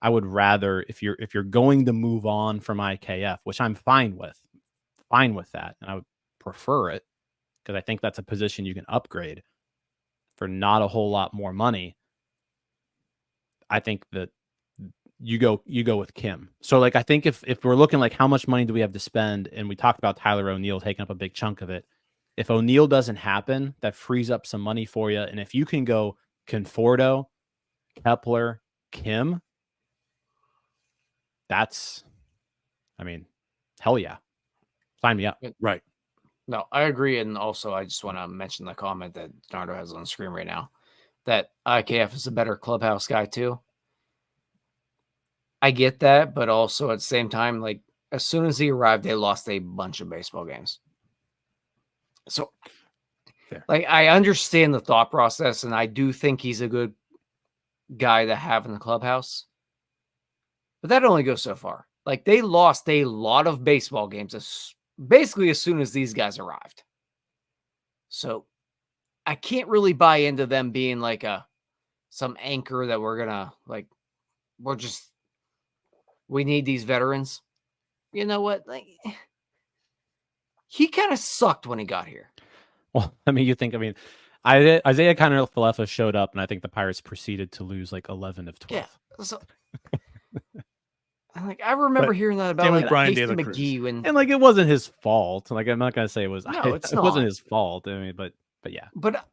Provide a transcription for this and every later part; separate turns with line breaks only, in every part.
I would rather, if you're going to move on from IKF, which I'm fine with that, and I would prefer it because I think that's a position you can upgrade for not a whole lot more money. I think that you go with Kim. So like I think if we're looking like how much money do we have to spend, and we talked about Tyler O'Neill taking up a big chunk of it. If O'Neill doesn't happen, that frees up some money for you. And if you can go Conforto, Kepler, Kim, that's, I mean, hell yeah. Sign me up.
Right.
No, I agree. And also, I just want to mention the comment that Nardo has on the screen right now, that IKF is a better clubhouse guy too. I get that, but also at the same time, like as soon as he arrived, they lost a bunch of baseball games. So, like, I understand the thought process, and I do think he's a good guy to have in the clubhouse. But that only goes so far. Like, they lost a lot of baseball games basically as soon as these guys arrived. So, I can't really buy into them being like some anchor that we're gonna like. We need these veterans. You know what? Like, he kind of sucked when he got here.
Well, Isiah Kiner-Falefa showed up, and I think the Pirates proceeded to lose like 11 of 12.
Yeah. So, I remember hearing that about like
Brian
Hasty
De La Cruz.
McGee
and like it wasn't his fault. Like I'm not gonna say it was.
No,
it wasn't his fault. I mean, but yeah.
But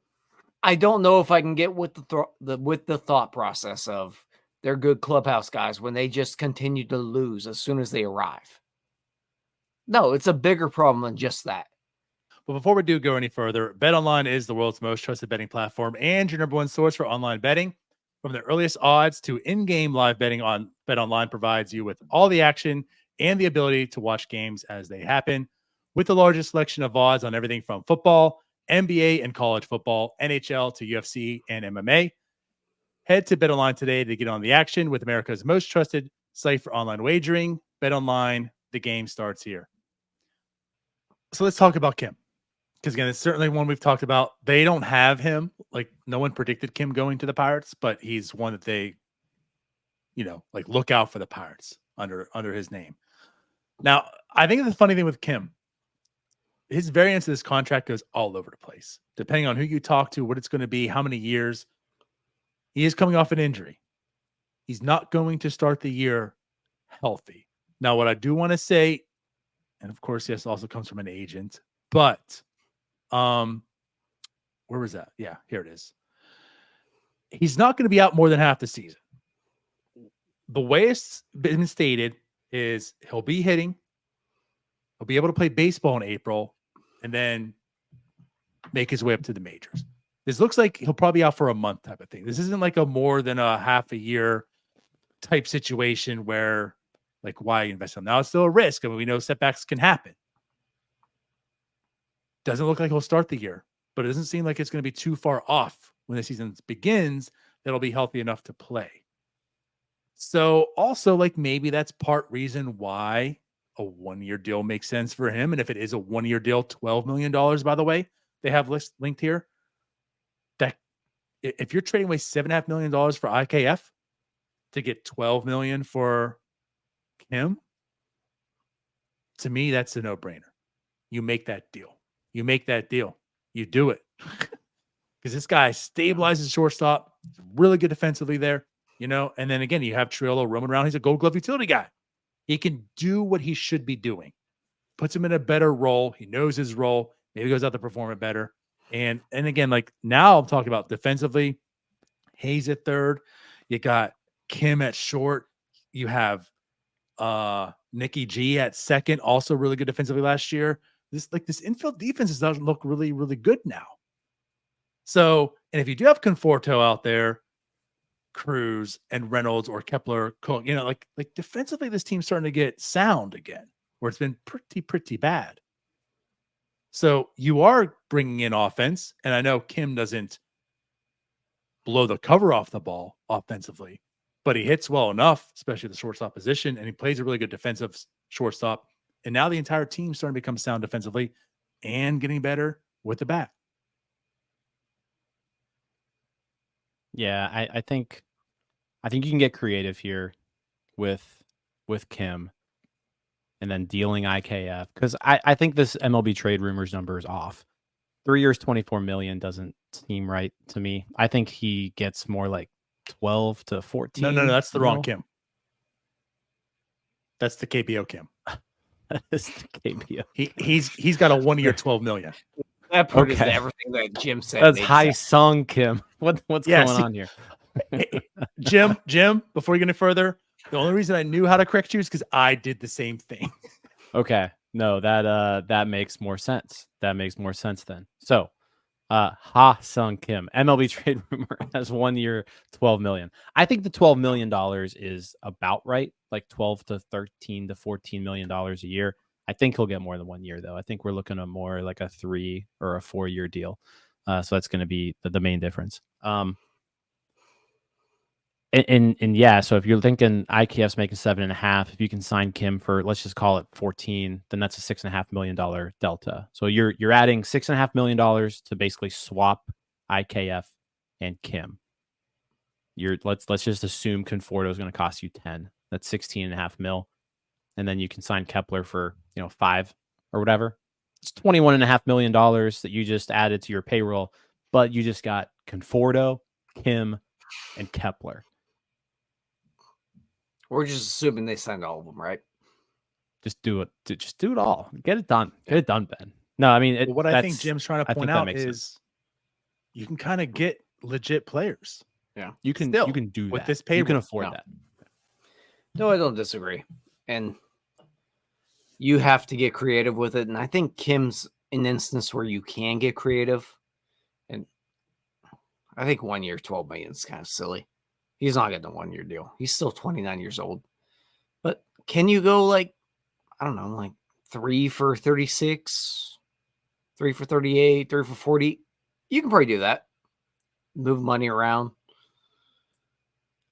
I don't know if I can get with the thought process of they're good clubhouse guys when they just continue to lose as soon as they arrive. No, it's a bigger problem than just that.
But before we do go any further, BetOnline is the world's most trusted betting platform and your number one source for online betting. From the earliest odds to in-game live betting, on BetOnline provides you with all the action and the ability to watch games as they happen. With the largest selection of odds on everything from football, NBA and college football, NHL to UFC and MMA. Head to BetOnline today to get on the action with America's most trusted site for online wagering. BetOnline, the game starts here. So let's talk about Kim. Because again, it's certainly one we've talked about. They don't have him. Like, no one predicted Kim going to the Pirates, but he's one that they, like, look out for the Pirates under his name. Now, I think the funny thing with Kim, his variance of this contract goes all over the place, depending on who you talk to, what it's going to be, how many years. He is coming off an injury. He's not going to start the year healthy. Now, what I do want to say, and of course, this also comes from an agent, but where was that? Yeah, here it is. He's not going to be out more than half the season. The way it's been stated is he'll be hitting. He'll be able to play baseball in April and then make his way up to the majors. This looks like he'll probably be out for a month type of thing. This isn't like a more than a half a year type situation where, like, why invest in him? Now it's still a risk. I mean, we know setbacks can happen. Doesn't look like he'll start the year, but it doesn't seem like it's going to be too far off when the season begins that'll be healthy enough to play. So also, like, maybe that's part reason why a 1-year deal makes sense for him. And if it is a 1-year deal, $12 million, by the way, they have linked here, that if you're trading away $7.5 million for IKF to get $12 million for Kim, to me, that's a no-brainer. You make that deal. You do it. Because this guy stabilizes shortstop, really good defensively there, and then again, you have Trillo roaming around. He's a Gold Glove utility guy. He can do what he should be doing. Puts him in a better role. He knows his role. Maybe goes out to perform it better. And again, like, now I'm talking about defensively. Hayes at third. You got Kim at short. You have Nikki G at second, also really good defensively last year. This infield defense doesn't look really, really good now. So, and if you do have Conforto out there, Cruz and Reynolds or Kepler, like defensively, this team's starting to get sound again, where it's been pretty bad. So you are bringing in offense, and I know Kim doesn't blow the cover off the ball offensively, but he hits well enough, especially the shortstop position, and he plays a really good defensive shortstop. And now the entire team's starting to become sound defensively and getting better with the bat.
Yeah, I think you can get creative here. with Kim and then dealing IKF, because I think this MLB trade rumors number is off. 3 years, 24 million doesn't seem right to me. I think he gets more like 12 to 14.
No, that's the wrong Kim. That's the KBO Kim.
That's the KBO.
He's got a 1 year, 12 million.
That proves everything that Jim said.
That's Ha-Seong Kim. What's going on here?
Jim, before you go any further, the only reason I knew how to correct you is because I did the same thing.
Okay. No, that makes more sense. That makes more sense then. So Ha-Seong Kim, MLB trade rumor, has 1 year, 12 million. I think the $12 million is about right, like 12 to 13 to $14 million a year. I think he'll get more than 1 year, though. I think we're looking at more like a 3 or a 4 year deal. So that's going to be the main difference. And yeah, so if you're thinking IKF's making 7.5, if you can sign Kim for, let's just call it 14, then that's a $6.5 million delta. So you're adding $6.5 million to basically swap IKF and Kim. Let's just assume Conforto is going to cost you 10. That's 16.5 mil. And then you can sign Kepler for 5 or whatever. It's $21.5 million that you just added to your payroll, but you just got Conforto, Kim, and Kepler.
We're just assuming they signed all of them, right?
Just do it. Just do it all. Get it done. Get it done, Ben. No, I mean,
what I think Jim's trying to point out is
sense.
You can kind of get legit players.
Yeah, you can do
with
that.
This payroll.
You can afford that.
No, I don't disagree. And you have to get creative with it. And I think Kim's an instance where you can get creative. And I think 1 year, 12 million is kind of silly. He's not getting a 1 year deal. He's still 29 years old. But can you go like 3 for 36, 3 for 38, 3 for 40? You can probably do that. Move money around.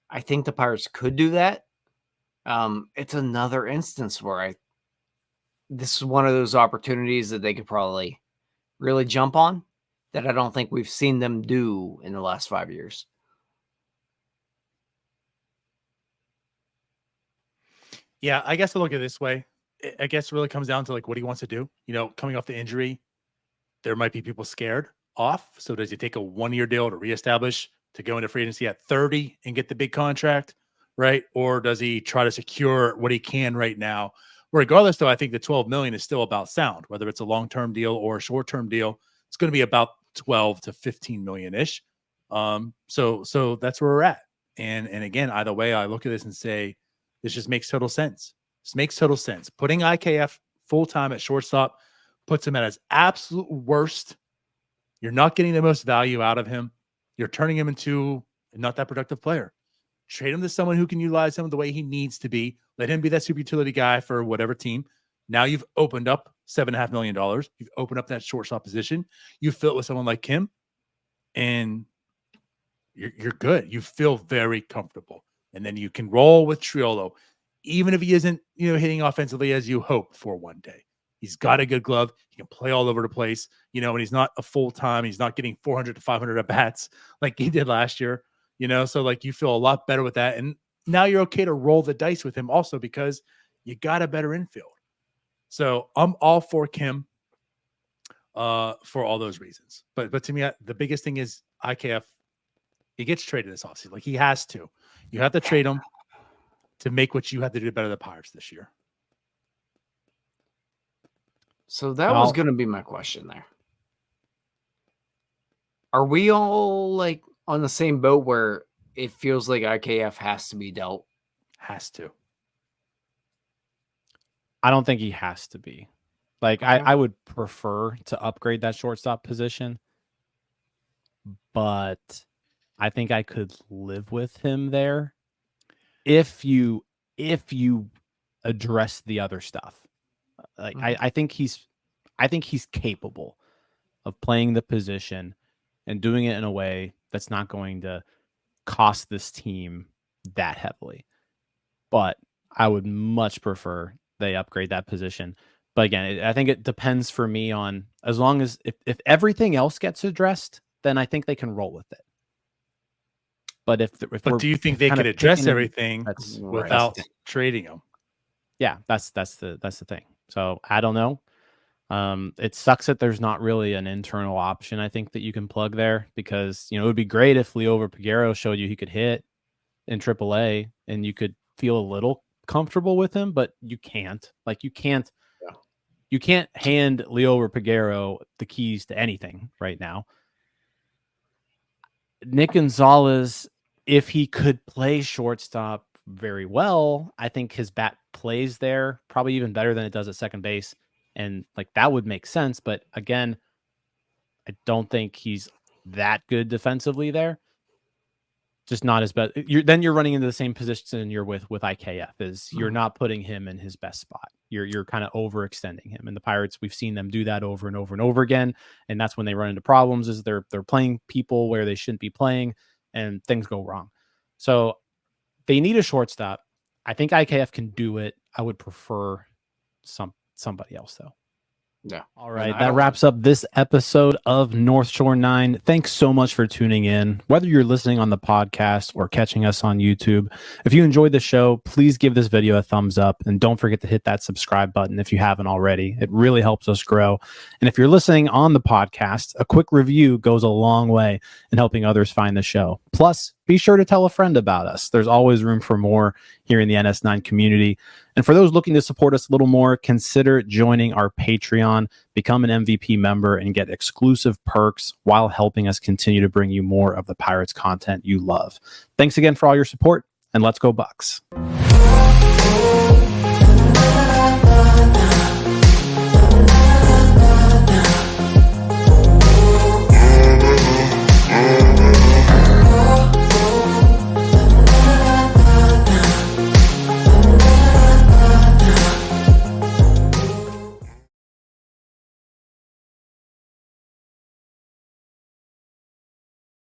I think the Pirates could do that. It's another instance where this is one of those opportunities that they could probably really jump on that I don't think we've seen them do in the last 5 years.
Yeah, I guess I look at it this way. I guess it really comes down to what he wants to do. Coming off the injury, there might be people scared off. So does he take a 1 year deal to reestablish, to go into free agency at 30 and get the big contract, right? Or does he try to secure what he can right now? Regardless, though, I think the 12 million is still about sound, whether it's a long-term deal or a short-term deal. It's going to be about 12 to 15 million-ish. So that's where we're at. And again, either way, I look at this and say, this just makes total sense. This makes total sense. Putting IKF full-time at shortstop puts him at his absolute worst. You're not getting the most value out of him. You're turning him into not that productive player. Trade him to someone who can utilize him the way he needs to be. Let him be that super utility guy for whatever team. Now you've opened up $7.5 million. You've opened up that shortstop position. You fill it with someone like Kim, and you're good. You feel very comfortable. And then you can roll with Triolo, even if he isn't, hitting offensively as you hope for one day. He's got a good glove. He can play all over the place, and he's not a full-time. He's not getting 400 to 500 at-bats like he did last year, So, you feel a lot better with that. And now you're okay to roll the dice with him also because you got a better infield. So I'm all for Kim for all those reasons. But to me, the biggest thing is IKF. He gets traded this offseason. He has to. You have to trade him to make what you have to do better than the Pirates this year.
So that was going to be my question there. Are we all on the same boat where it feels like IKF has to be dealt?
Has to.
I don't think he has to be. I would prefer to upgrade that shortstop position, but I think I could live with him there if you address the other stuff. I think he's capable of playing the position and doing it in a way that's not going to cost this team that heavily. But I would much prefer they upgrade that position. But again, I think it depends for me on, as long as if everything else gets addressed, then I think they can roll with it. But
but do you think they could address everything without trading him?
Yeah, that's the thing. So I don't know. It sucks that there's not really an internal option, I think, that you can plug there, because, it would be great if Liover Peguero showed you he could hit in AAA and you could feel a little comfortable with him, but you can't. Like, you can't hand Liover Peguero the keys to anything right now. Nick Gonzalez, if he could play shortstop very well, I think his bat plays there probably even better than it does at second base. And like, that would make sense. But again, I don't think he's that good defensively there. Just not as bad. Then you're running into the same position you're with IKF, is you're not putting him in his best spot. You're kind of overextending him. And the Pirates, we've seen them do that over and over and over again. And that's when they run into problems, is they're playing people where they shouldn't be playing and things go wrong. So they need a shortstop. I think IKF can do it. I would prefer somebody else, though.
Yeah.
All right. That wraps up this episode of North Shore 9. Thanks so much for tuning in, whether you're listening on the podcast or catching us on YouTube. If you enjoyed the show, please give this video a thumbs up, and don't forget to hit that subscribe button if you haven't already. It really helps us grow. And if you're listening on the podcast, a quick review goes a long way in helping others find the show. Plus, be sure to tell a friend about us. There's always room for more here in the NS9 community. And for those looking to support us a little more, consider joining our Patreon, become an MVP member, and get exclusive perks while helping us continue to bring you more of the Pirates content you love. Thanks again for all your support, and let's go Bucks.